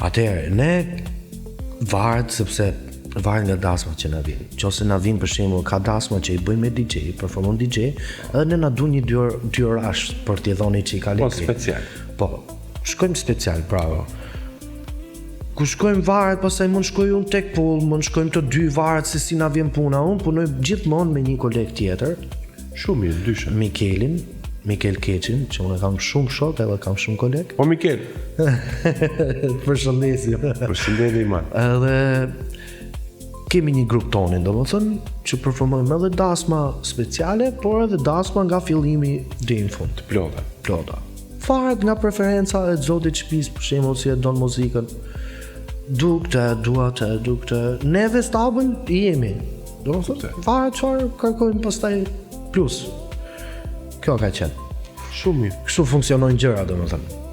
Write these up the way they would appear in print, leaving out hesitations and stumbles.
Atëherë, ne varet sepse varet nga dasmat që na vijnë. Nëse na vijnë për shembull ka dasma që i bëjmë me DJ, performon DJ, edhe ne na duan një dy orash për t'i dhënë çika lekë. Po special. Po, shkojmë special, bravo. Ku shkojmë varet, pastaj mund shkoj unë tek pull, mund shkojmë të dy varet se si na vjen puna. Unë punoj gjithmonë me një koleg tjetër, Shumë mirë, ndyshe. Mikel Keqin, që unë kam shumë shok edhe kam shumë koleg. Po Mikel, Përshëndetje. përshëndetje i madh. Edhe kemi një grup tonin, domethënë, që performojmë edhe dasma speciale, por edhe dasma nga fillimi deri në fund. Plota. Faret nga preferenca e zotit shtëpis, për shembull, si e don muzikën. Dukte. Neve stabën i jemi. Domethënë, faret çfarë kërkojmë pastaj plus. Kjo ka qenë. Shumë mirë. Kështu funksionojnë gjëra, domethënë.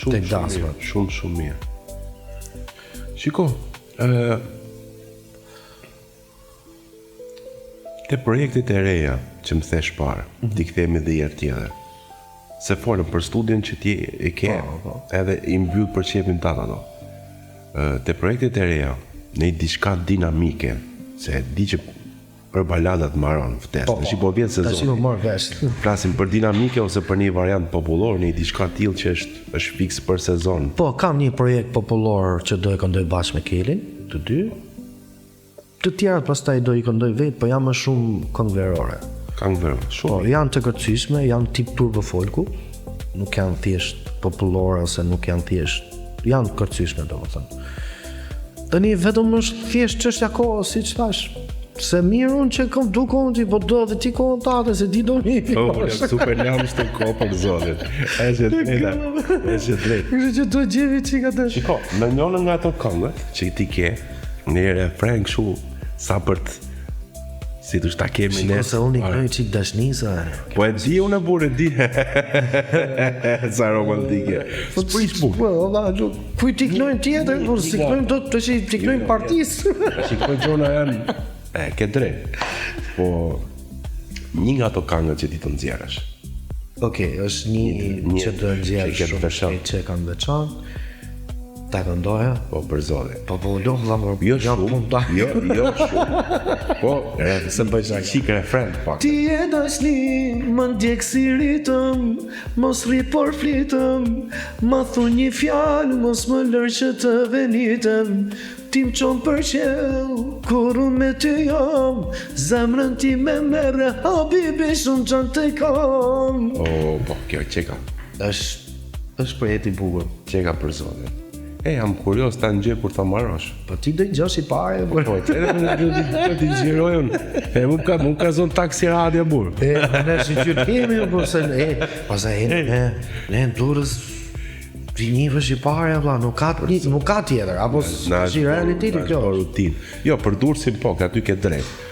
Tek dasma. Shumë mirë. Shiko, te projektet e reja që më thesh parë, t'i kthehemi edhe herë tjetër. Se folëm për studion që ti e ke, edhe i mbyll për qepin tat ato. Te projektet e reja, ne i diçka dinamike, se di që për baladat marron vtes. Tash po vjen sezon. Tash po marr vesh. Flasim për dinamike ose për një variant popullor, në diçka tillë që është fiks për sezon. Po, kam një projekt popullor që do e këndoj bashkë me Kelin, të dy. Të tjerat pastaj do i këndoj vetë, po jam më shumë këngë verore. Këngë verore, shumë. Po, janë të kërcyshme, janë tip turbo folku, nuk janë thjesht popullore ose nuk janë thjesht, janë kërcyshme domethënë. Tani vetëm është thjesht çështja kohës, siç thash. Se mirë unë që kom du kohën ti, po do dhe ti kohën tate, se ti do një. Po, jam super lam shtë kohë për zotit. E që drejta, Kështë që do gjevi qika të... Shiko, në njënë nga ato këngët që ti ke, një refren këshu sa për të si të shta kemi Shiko se unë i kënoj qik dashnisa. Po e di unë e burë, e di. Sa romantike. S'prish burë. Po, kuj t'i kënojnë tjetër, por si kënojnë do të që t'i kënojnë partisë. Shiko gjona janë, ke drejt. Po, një nga ato këngët që ti të nxjerrësh. Okej, është një që të nxjerrësh shumë që kanë veçanë. Ta këndoja? Po, për zotin. Po, loh, lamor. Jo shumë. Jo shumë. Po, se bëj shaka. Qik refren, pak. Ti e dashni, më ndjek si ritëm, mos rri por flitëm, ma thu një fjalë, mos më lërë që të venitëm, ti më qonë për qel, kur unë me ty jam, zemrën ti me mere, habibi shumë qanë të kam. Po, kjo qeka. është projekt i bukur. Qeka për zotin. Jam kurios ta ngjë kur ta marrosh. Po ti do i gjosh i pare, Po, do t'i gjirojun. Më ka zonë taksi radio burë. Ne si qytë kemi, po se ne në Durrës ti njifësh i pare, vlla, nuk ka tjetër, apo si realiteti kjo. Rutinë. Jo, për Durrësin po, aty ke drejt.